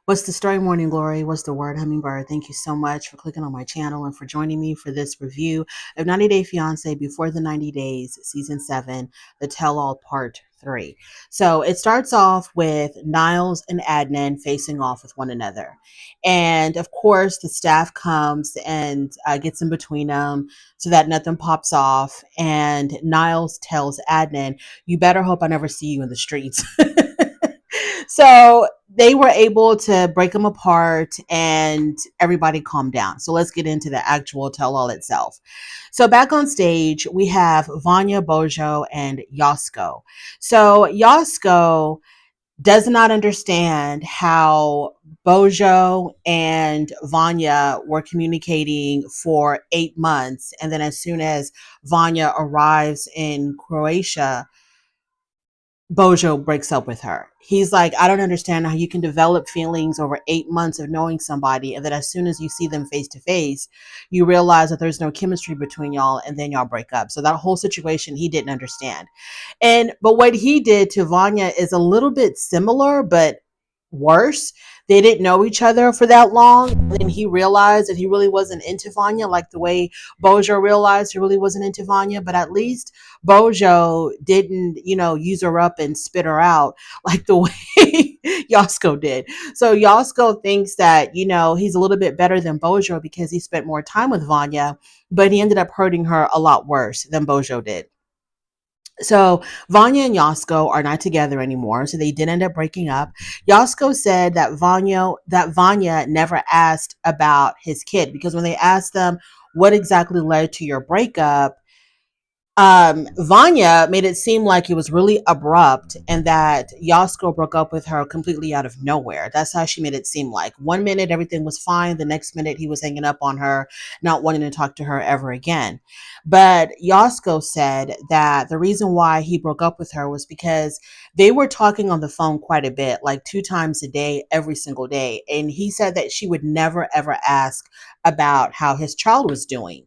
What's the story, Morning Glory? What's the word, Hummingbird? Thank you so much for clicking on my channel and for joining me for this review of 90 Day Fiance Before the 90 Days, Season 7, The Tell All Part 3. So it starts off with Niles and Adnan facing off with one another. And of course, the staff comes and gets in between them so that nothing pops off. And Niles tells Adnan, "You better hope I never see you in the streets." So they were able to break them apart and everybody calmed down. So let's get into the actual tell all itself. So back on stage, we have Vanya, Bozo, and Yosco. So Yosco does not understand how Bojo and Vanya were communicating for 8 months. And then as soon as Vanya arrives in Croatia, Bojo breaks up with her. He's like, I don't understand how you can develop feelings over 8 months of knowing somebody, and then as soon as you see them face to face, you realize that there's no chemistry between y'all, and then y'all break up. So that whole situation he didn't understand. But what he did to Vanya is a little bit similar, but worse. They didn't know each other for that long. And then he realized that he really wasn't into Vanya, like the way Bojo realized he really wasn't into Vanya. But at least Bojo didn't, use her up and spit her out like the way Yasko did. So Yasko thinks that, he's a little bit better than Bojo because he spent more time with Vanya, but he ended up hurting her a lot worse than Bojo did. So Vanya and Yasko are not together anymore. So they did end up breaking up. Yasko said that Vanya never asked about his kid because when they asked them what exactly led to your breakup, Vanya made it seem like it was really abrupt and that Yasko broke up with her completely out of nowhere. That's how she made it seem like. One minute everything was fine, the next minute he was hanging up on her, not wanting to talk to her ever again. But Yasko said that the reason why he broke up with her was because they were talking on the phone quite a bit, like 2 times a day, every single day. And he said that she would never ever ask about how his child was doing.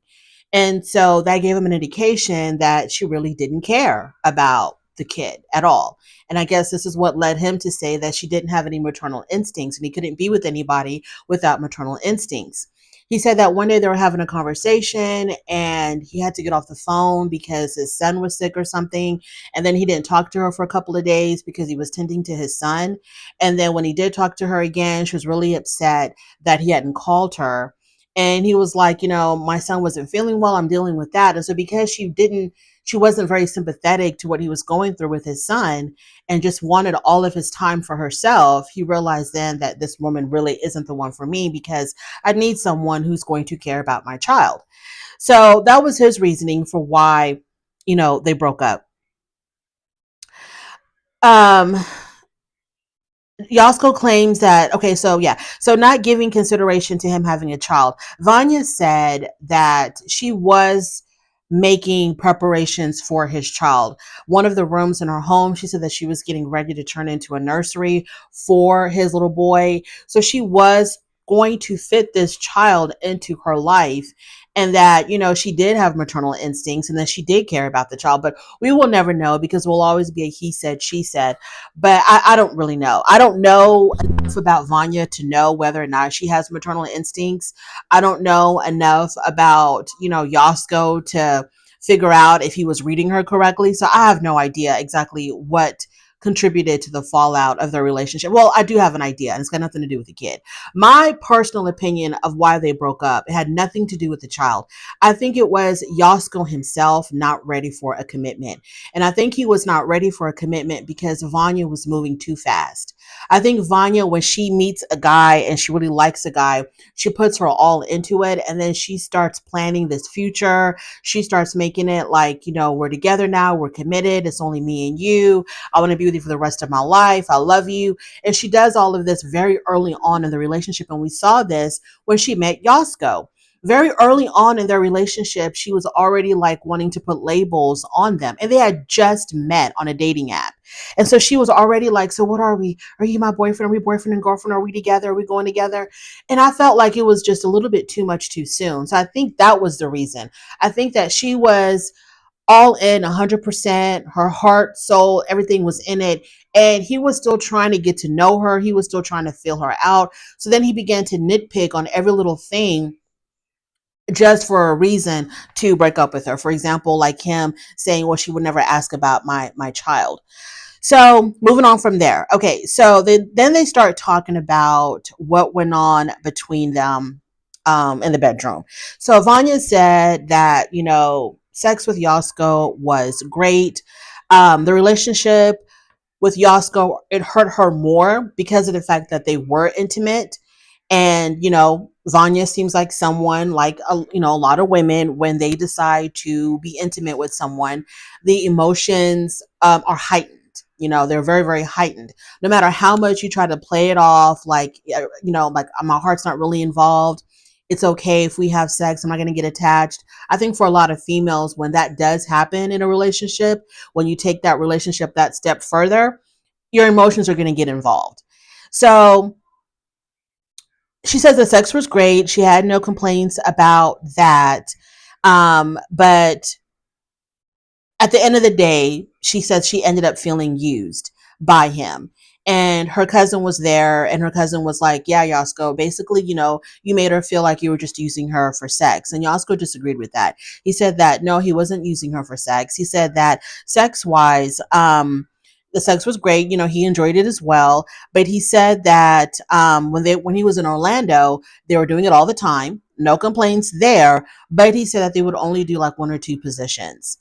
And so that gave him an indication that she really didn't care about the kid at all. And I guess this is what led him to say that she didn't have any maternal instincts and he couldn't be with anybody without maternal instincts. He said that one day they were having a conversation and he had to get off the phone because his son was sick or something. And then he didn't talk to her for a couple of days because he was tending to his son. And then when he did talk to her again, she was really upset that he hadn't called her, and he was like, my son wasn't feeling well. I'm dealing with that. And so because she wasn't very sympathetic to what he was going through with his son and just wanted all of his time for herself, he realized then that this woman really isn't the one for me because I need someone who's going to care about my child. So that was his reasoning for why, they broke up. Um, Yasko claims that, okay, so yeah, so not giving consideration to him having a child. Vanya said that she was making preparations for his child. One of the rooms in her home, she said that she was getting ready to turn into a nursery for his little boy. So she was going to fit this child into her life, and that, she did have maternal instincts and that she did care about the child. But we will never know because we'll always be a he said, she said. But I don't really know. I don't know enough about Vanya to know whether or not she has maternal instincts. I don't know enough about, Yasko to figure out if he was reading her correctly. So I have no idea exactly what contributed to the fallout of their relationship. Well, I do have an idea, and it's got nothing to do with the kid. My personal opinion of why they broke up, it had nothing to do with the child. I think it was Yasko himself not ready for a commitment. And I think he was not ready for a commitment because Vanya was moving too fast. I think Vanya, when she meets a guy and she really likes a guy, she puts her all into it. And then she starts planning this future. She starts making it like, we're together now. We're committed. It's only me and you. I want to be with you for the rest of my life. I love you. And she does all of this very early on in the relationship. And we saw this when she met Yasko. Very early on in their relationship, she was already like wanting to put labels on them. And they had just met on a dating app. And so she was already like, so what are we? Are you my boyfriend? Are we boyfriend and girlfriend? Are we together? Are we going together? And I felt like it was just a little bit too much too soon. So I think that was the reason. I think that she was all in 100%. Her heart, soul, everything was in it. And he was still trying to get to know her. He was still trying to feel her out. So then he began to nitpick on every little thing just for a reason to break up with her. For example, like him saying, well, she would never ask about my child. So moving on from there. Okay, so then they start talking about what went on between them in the bedroom. So Vanya said that, sex with Yasko was great. The relationship with Yasko, it hurt her more because of the fact that they were intimate. And, Vanya seems like someone like, a lot of women, when they decide to be intimate with someone, the emotions are heightened. They're very, very heightened. No matter how much you try to play it off, like, like my heart's not really involved. It's okay if we have sex. I'm not going to get attached. I think for a lot of females, when that does happen in a relationship, when you take that relationship that step further, your emotions are going to get involved. So she says the sex was great. She had no complaints about that. But at the end of the day, she said she ended up feeling used by him. And her cousin was there, and her cousin was like, yeah, Yasko, basically, you made her feel like you were just using her for sex. And Yasko disagreed with that. He said that, no, he wasn't using her for sex. He said that sex wise, the sex was great. He enjoyed it as well. But he said that when he was in Orlando, they were doing it all the time. No complaints there. But he said that they would only do like one or two positions,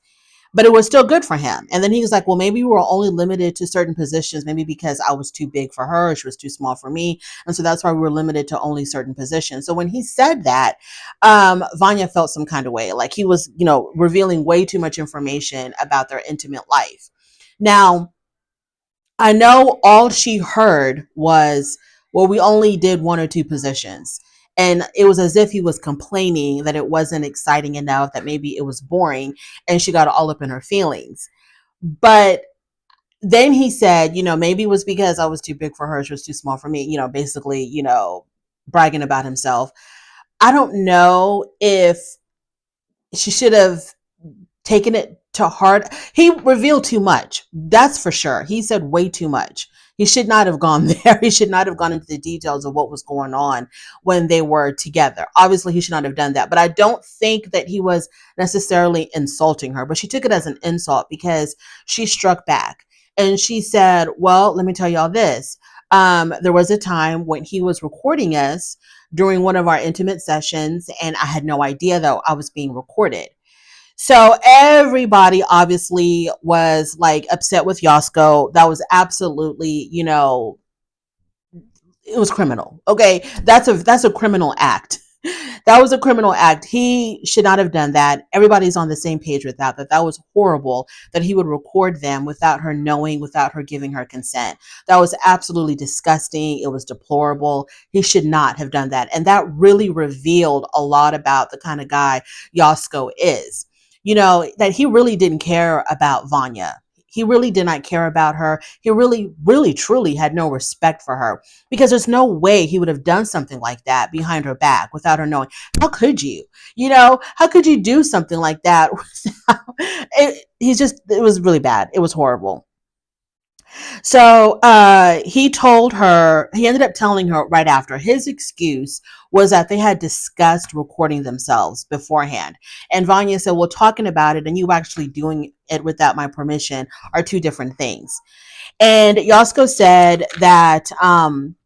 but it was still good for him. And then he was like, well, maybe we were only limited to certain positions, maybe because I was too big for her, she was too small for me. And so that's why we were limited to only certain positions. So when he said that, Vanya felt some kind of way, like he was, revealing way too much information about their intimate life. Now, I know all she heard was, well, we only did one or two positions. And it was as if he was complaining that it wasn't exciting enough, that maybe it was boring, and she got all up in her feelings. But then he said, maybe it was because I was too big for her, she was too small for me, basically, bragging about himself. I don't know if she should have taken it to heart. He revealed too much. That's for sure. He said way too much. He should not have gone there. He should not have gone into the details of what was going on when they were together. Obviously, he should not have done that. But I don't think that he was necessarily insulting her. But she took it as an insult because she struck back. And she said, well, let me tell y'all this. There was a time when he was recording us during one of our intimate sessions, and I had no idea, though, I was being recorded. So everybody obviously was like upset with Yasko. That was absolutely, it was criminal. Okay. That's a criminal act. That was a criminal act. He should not have done that. Everybody's on the same page with that was horrible, that he would record them without her knowing, without her giving her consent. That was absolutely disgusting. It was deplorable. He should not have done that. And that really revealed a lot about the kind of guy Yasko is. That he really didn't care about Vanya. He really did not care about her. He really, really, truly had no respect for her, because there's no way he would have done something like that behind her back without her knowing. How could you? How could you do something like that? It was really bad. It was horrible. So he ended up telling her right after. His excuse was that they had discussed recording themselves beforehand. And Vanya said, well, talking about it and you actually doing it without my permission are two different things. And Yasko said that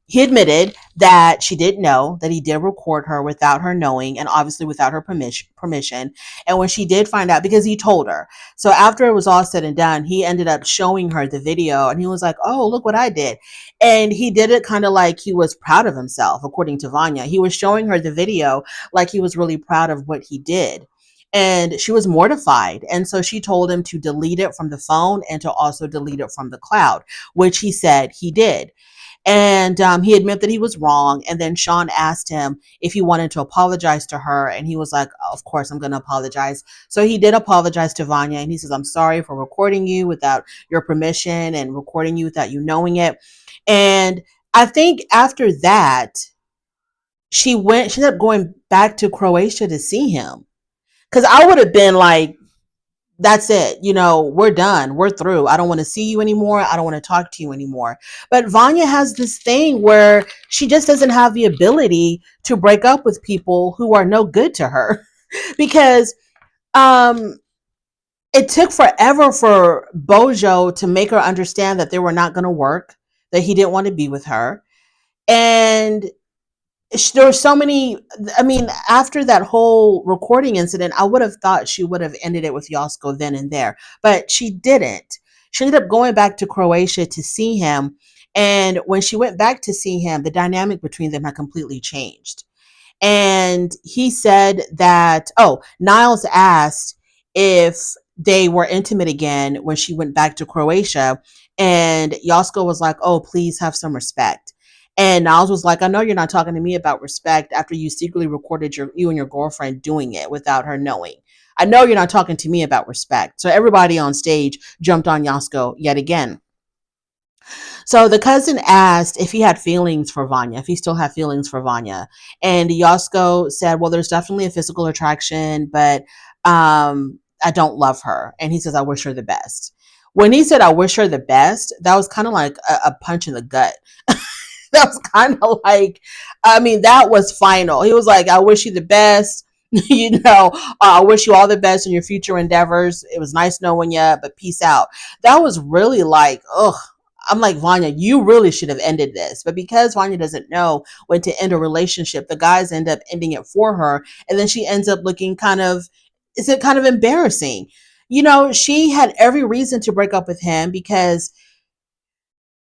he admitted that she didn't know, that he did record her without her knowing, and obviously without her permission. And when she did find out, because he told her. So after it was all said and done, he ended up showing her the video, and he was like, oh, look what I did. And he did it kind of like he was proud of himself, according to Vanya. He was showing her the video like he was really proud of what he did. And she was mortified. And so she told him to delete it from the phone and to also delete it from the cloud, which he said he did. And he admitted that he was wrong. And then Sean asked him if he wanted to apologize to her. And he was like, of course, I'm going to apologize. So he did apologize to Vanya. And he says, I'm sorry for recording you without your permission and recording you without you knowing it. And I think after that, she ended up going back to Croatia to see him. Because I would have been like, That's it. You know, we're done. We're through. I don't want to see you anymore. I don't want to talk to you anymore. But Vanya has this thing where she just doesn't have the ability to break up with people who are no good to her because um it took forever for Bojo to make her understand that they were not going to work, that he didn't want to be with her. And there were so many. I mean, after that whole recording incident, I would have thought she would have ended it with Yosko then and there, but she didn't. She ended up going back to Croatia to see him. And when she went back to see him, the dynamic between them had completely changed. And he said that, oh, Niles asked if they were intimate again when she went back to Croatia. And Yasko was like, oh, please have some respect. And Niles was like, I know you're not talking to me about respect after you secretly recorded you and your girlfriend doing it without her knowing. I know you're not talking to me about respect. So everybody on stage jumped on Yasko yet again. So the cousin asked if he had feelings for Vanya, if he still had feelings for Vanya. And Yosko said, well, there's definitely a physical attraction, but I don't love her. And he says, I wish her the best. When he said, I wish her the best, that was kind of like a punch in the gut. That was kind of like, I mean, that was final. He was like, I wish you the best. I wish you all the best in your future endeavors. It was nice knowing you, but peace out. That was really like, ugh. I'm like, Vanya, you really should have ended this. But because Vanya doesn't know when to end a relationship, the guys end up ending it for her. And then she ends up looking is it kind of embarrassing? She had every reason to break up with him because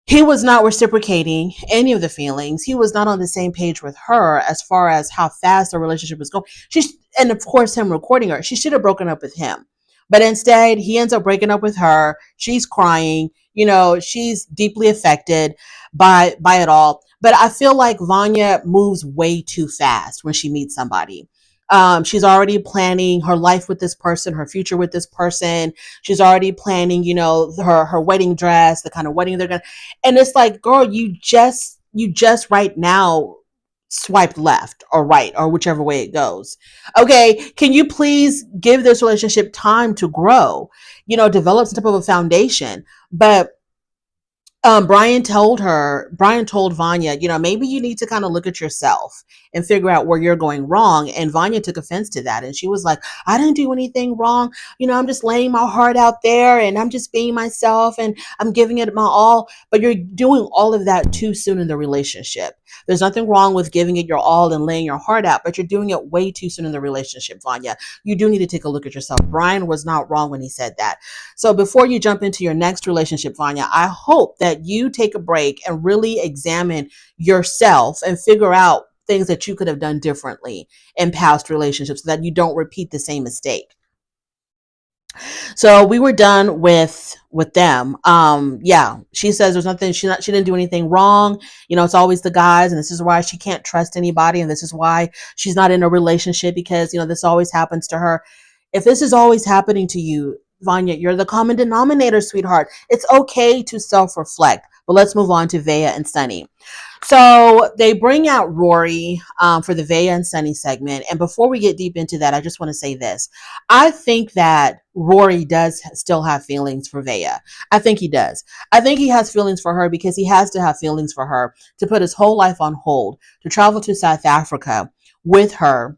he was not reciprocating any of the feelings. He was not on the same page with her as far as how fast the relationship was going. And of course, him recording her, she should have broken up with him. But instead, he ends up breaking up with her. She's crying. She's deeply affected by it all. But I feel like Vanya moves way too fast when she meets somebody. She's already planning her life with this person, her future with this person. She's already planning, her wedding dress, the kind of wedding they're gonna. And it's like, girl, you just right now swiped left or right or whichever way it goes. Okay, can you please give this relationship time to grow? Develop some type of a foundation. But Brian told Vanya, maybe you need to kind of look at yourself and figure out where you're going wrong. And Vanya took offense to that. And she was like, I didn't do anything wrong. I'm just laying my heart out there and I'm just being myself and I'm giving it my all. But you're doing all of that too soon in the relationship. There's nothing wrong with giving it your all and laying your heart out, but you're doing it way too soon in the relationship, Vanya. You do need to take a look at yourself. Brian was not wrong when he said that. So before you jump into your next relationship, Vanya, I hope that you take a break and really examine yourself and figure out things that you could have done differently in past relationships so that you don't repeat the same mistake. So we were done with them. Yeah, she says there's nothing, she didn't do anything wrong. It's always the guys, and this is why she can't trust anybody, and this is why she's not in a relationship because this always happens to her. If this is always happening to you, Vanya, you're the common denominator, sweetheart. It's okay to self-reflect. But let's move on to Vea and Sunny. So they bring out Rory for the Vea and Sunny segment. And before we get deep into that, I just want to say this. I think that Rory does still have feelings for Vea. I think he does. I think he has feelings for her because he has to have feelings for her to put his whole life on hold, to travel to South Africa with her,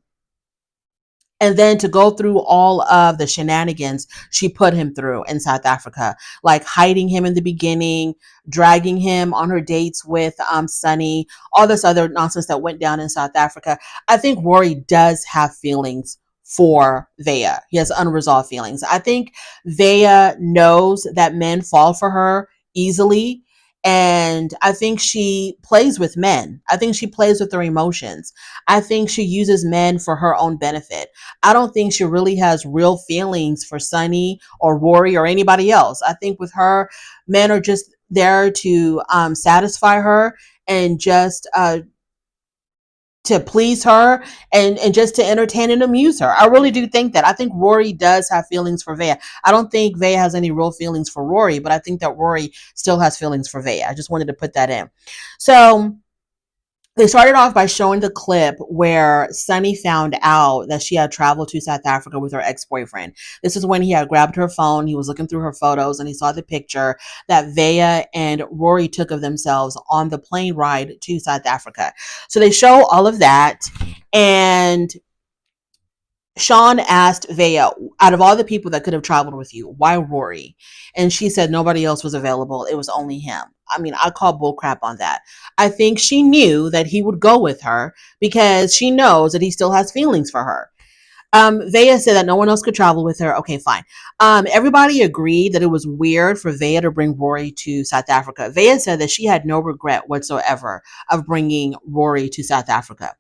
and then to go through all of the shenanigans she put him through in South Africa, like hiding him in the beginning, dragging him on her dates with Sunny, all this other nonsense that went down in South Africa. I think Rory does have feelings for Vea. He has unresolved feelings. I think Vea knows that men fall for her easily. And I think she plays with men. I think she plays with their emotions. I think she uses men for her own benefit. I don't think she really has real feelings for Sunny or Rory or anybody else. I think with her, men are just there to satisfy her and just to please her and just to entertain and amuse her. I really do think that. I think Rory does have feelings for Vea. I don't think Vea has any real feelings for Rory, but I think that Rory still has feelings for Vea. I just wanted to put that in. So They started off by showing the clip where Sunny found out that she had traveled to South Africa with her ex-boyfriend. This is when he had grabbed her phone, he was looking through her photos, and he saw the picture that Vea and Rory took of themselves on the plane ride to South Africa. So they show all of that, and Sean asked Vea, out of all the people that could have traveled with you, why Rory? And she said nobody else was available. It was only him. I mean, I call bullcrap on that. I think she knew that he would go with her because she knows that he still has feelings for her. Vea said that no one else could travel with her. Okay, fine. Everybody agreed that it was weird for Vea to bring Rory to South Africa. Vea said that she had no regret whatsoever of bringing Rory to South Africa.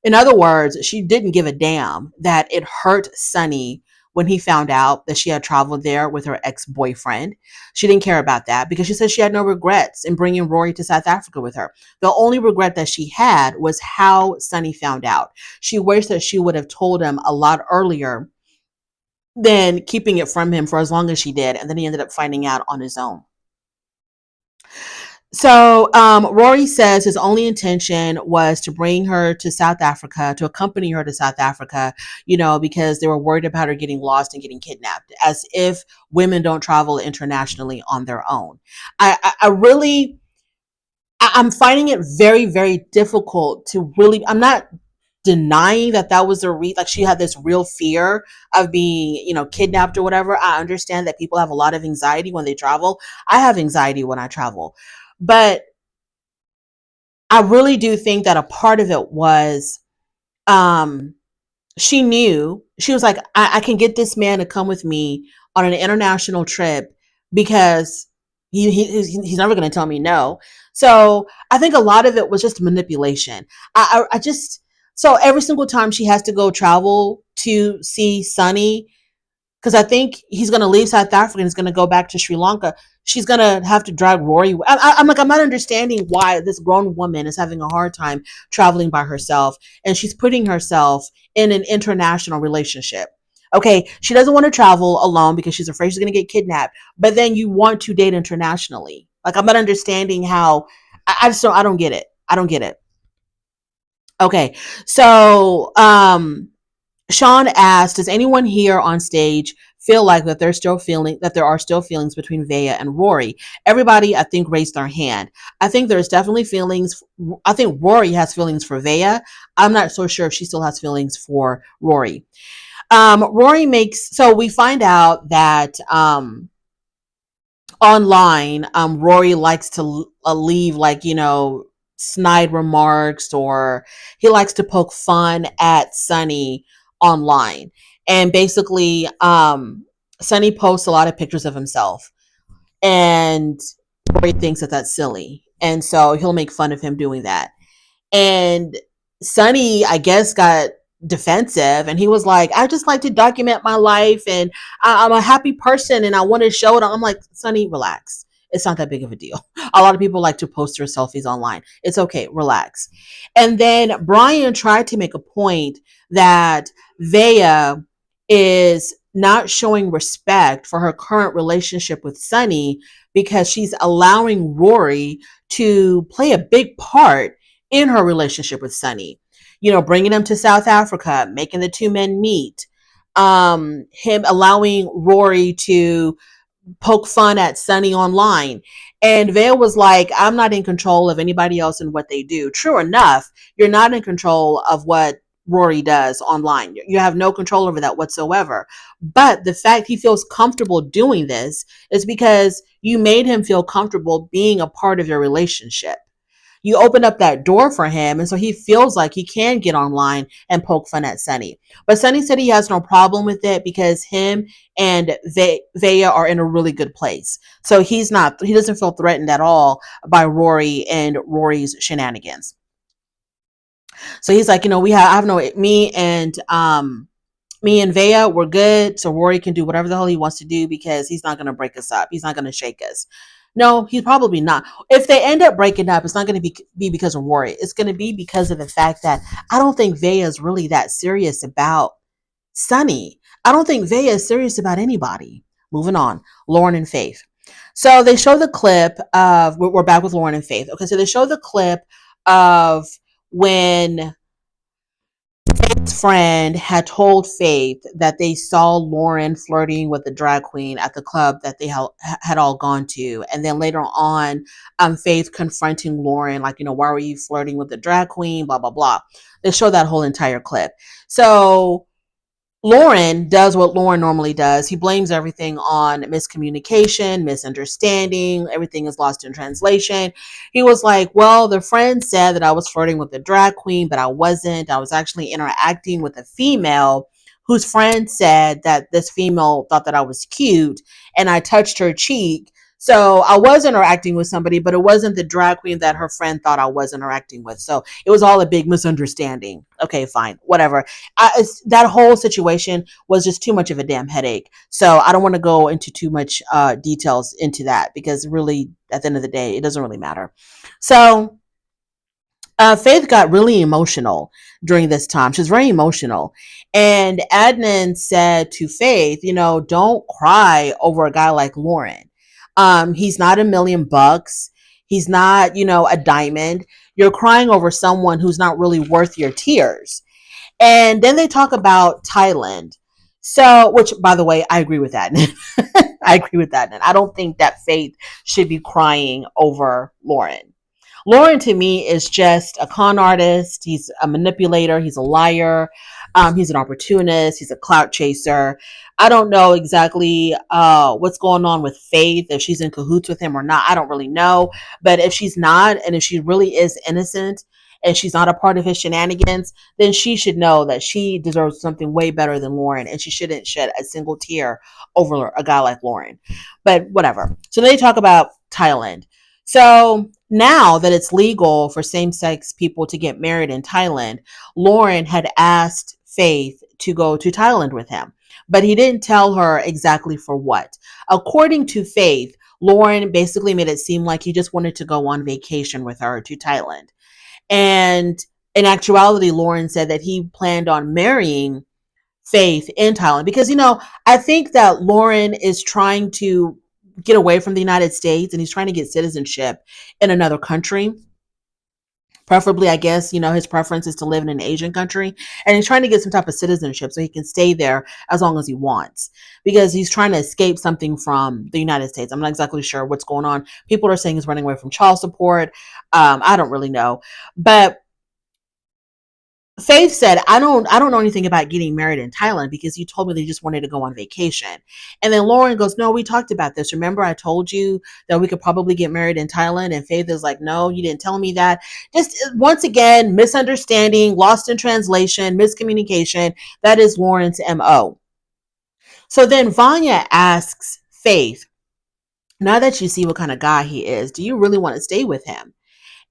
In other words, she didn't give a damn that it hurt Sunny when he found out that she had traveled there with her ex-boyfriend. She didn't care about that because she said she had no regrets in bringing Rory to South Africa with her. The only regret that she had was how Sunny found out. She wished that she would have told him a lot earlier than keeping it from him for as long as she did, and then he ended up finding out on his own. So Rory says his only intention was to bring her to South Africa, to accompany her to South Africa, because they were worried about her getting lost and getting kidnapped, as if women don't travel internationally on their own. I really, I'm finding it very, very difficult to really, I'm not denying that that was like she had this real fear of being, kidnapped or whatever. I understand that people have a lot of anxiety when they travel. I have anxiety when I travel. But I really do think that a part of it was um, she knew, she was like, I can get this man to come with me on an international trip because he's never going to tell me no. So I think a lot of it was just manipulation. I just, so every single time she has to go travel to see Sunny, because I think he's going to leave South Africa and he's going to go back to Sri Lanka. She's going to have to drag Rory. I'm like, I'm not understanding why this grown woman is having a hard time traveling by herself, and she's putting herself in an international relationship. Okay, she doesn't want to travel alone because she's afraid she's going to get kidnapped, but then you want to date internationally. Like, I'm not understanding how. I just don't. I don't get it. I don't get it. Okay, so Sean asked, "Does anyone here on stage feel like that there are still feelings between Vea and Rory?" Everybody, I think, raised their hand. I think there's definitely feelings. I think Rory has feelings for Vea. I'm not so sure if she still has feelings for Rory. Rory makes, so we find out that online, Rory likes to leave, like, snide remarks, or he likes to poke fun at Sunny online. And basically, Sunny posts a lot of pictures of himself, and Rory thinks that that's silly. And so he'll make fun of him doing that. And Sunny, I guess, got defensive, and he was like, I just like to document my life, and I'm a happy person and I want to show it. I'm like, Sunny, relax. It's not that big of a deal. A lot of people like to post their selfies online. It's okay, relax. And then Brian tried to make a point that Vea is not showing respect for her current relationship with Sunny because she's allowing Rory to play a big part in her relationship with Sunny. Bringing him to South Africa, making the two men meet, him allowing Rory to poke fun at Sunny online. And Vale was like, I'm not in control of anybody else and what they do. True enough, you're not in control of what Rory does online. You have no control over that whatsoever. But the fact he feels comfortable doing this is because you made him feel comfortable being a part of your relationship. You open up that door for him, and so he feels like he can get online and poke fun at Sunny. But Sunny said he has no problem with it because him and Vea are in a really good place. So he doesn't feel threatened at all by Rory and Rory's shenanigans. So he's like, I have no, me and Vea, we're good. So Rory can do whatever the hell he wants to do because he's not going to break us up. He's not going to shake us. No, he's probably not. If they end up breaking up, it's not going to be because of Rory. It's going to be because of the fact that I don't think Vea is really that serious about Sunny. I don't think Vea is serious about anybody. Moving on. Lauren and Faith. So they show the clip of, we're back with Lauren and Faith. Okay, so they show the clip of when Faith's friend had told Faith that they saw Lauren flirting with the drag queen at the club that they had all gone to. And then later on, Faith confronting Lauren, like, why were you flirting with the drag queen? Blah, blah, blah. They show that whole entire clip. So Lauren does what Lauren normally does. He blames everything on miscommunication, misunderstanding. Everything is lost in translation. He was like, well, the friend said that I was flirting with the drag queen, but I wasn't. I was actually interacting with a female whose friend said that this female thought that I was cute and I touched her cheek. So I was interacting with somebody, but it wasn't the drag queen that her friend thought I was interacting with. So it was all a big misunderstanding. Okay, fine, whatever. That whole situation was just too much of a damn headache. So I don't want to go into too much details into that because really, at the end of the day, it doesn't really matter. So Faith got really emotional during this time. She was very emotional. And Adnan said to Faith, don't cry over a guy like Lauren. He's not $1,000,000. He's not, a diamond. You're crying over someone who's not really worth your tears. And then they talk about Thailand. So, which, by the way, I agree with that. I agree with that. And I don't think that Faith should be crying over Lauren. Lauren to me is just a con artist. He's a manipulator. He's a liar. He's an opportunist. He's a clout chaser. I don't know exactly what's going on with Faith, if she's in cahoots with him or not. I don't really know. But if she's not, and if she really is innocent and she's not a part of his shenanigans, then she should know that she deserves something way better than Lauren, and she shouldn't shed a single tear over a guy like Lauren. But whatever. So they talk about Thailand. So now that it's legal for same-sex people to get married in Thailand, Lauren had asked Faith to go to Thailand with him, but he didn't tell her exactly for what. According to Faith, Lauren basically made it seem like he just wanted to go on vacation with her to Thailand. And in actuality, Lauren said that he planned on marrying Faith in Thailand because, I think that Lauren is trying to get away from the United States and he's trying to get citizenship in another country. Preferably, I guess, his preference is to live in an Asian country, and he's trying to get some type of citizenship so he can stay there as long as he wants because he's trying to escape something from the United States. I'm not exactly sure what's going on. People are saying he's running away from child support. I don't really know, but Faith said, I don't know anything about getting married in Thailand because you told me they just wanted to go on vacation. And then Lauren goes, no, we talked about this. Remember, I told you that we could probably get married in Thailand. And Faith is like, no, you didn't tell me that. Just once again, misunderstanding, lost in translation, miscommunication. That is Lauren's MO. So then Vanya asks Faith, now that you see what kind of guy he is, do you really want to stay with him?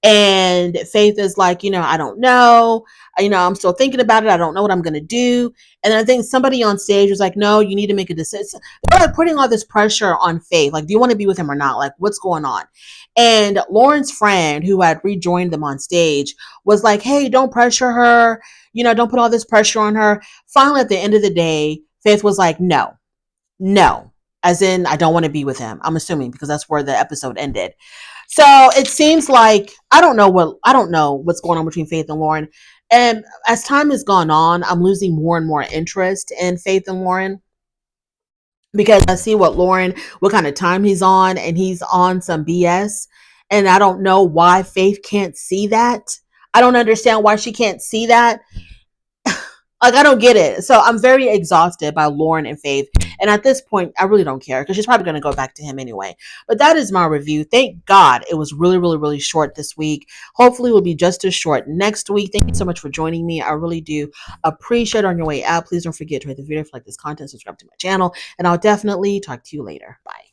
And Faith is like, I don't know. I'm still thinking about it. I don't know what I'm going to do. And I think somebody on stage was like, no, you need to make a decision. They're like putting all this pressure on Faith. Like, do you want to be with him or not? Like, what's going on? And Lauren's friend, who had rejoined them on stage, was like, hey, don't pressure her. Don't put all this pressure on her. Finally, at the end of the day, Faith was like, no. As in, I don't want to be with him. I'm assuming because that's where the episode ended. So it seems like I don't know what's going on between Faith and Lauren. And as time has gone on, I'm losing more and more interest in Faith and Lauren because I see what kind of time he's on, and he's on some BS. And I don't know why Faith can't see that. I don't understand why she can't see that. Like, I don't get it. So I'm very exhausted by Lauren and Faith. And at this point, I really don't care because she's probably going to go back to him anyway. But that is my review. Thank God it was really, really, really short this week. Hopefully it will be just as short next week. Thank you so much for joining me. I really do appreciate it. On your way out, please don't forget to rate the video if you like this content, subscribe to my channel, and I'll definitely talk to you later. Bye.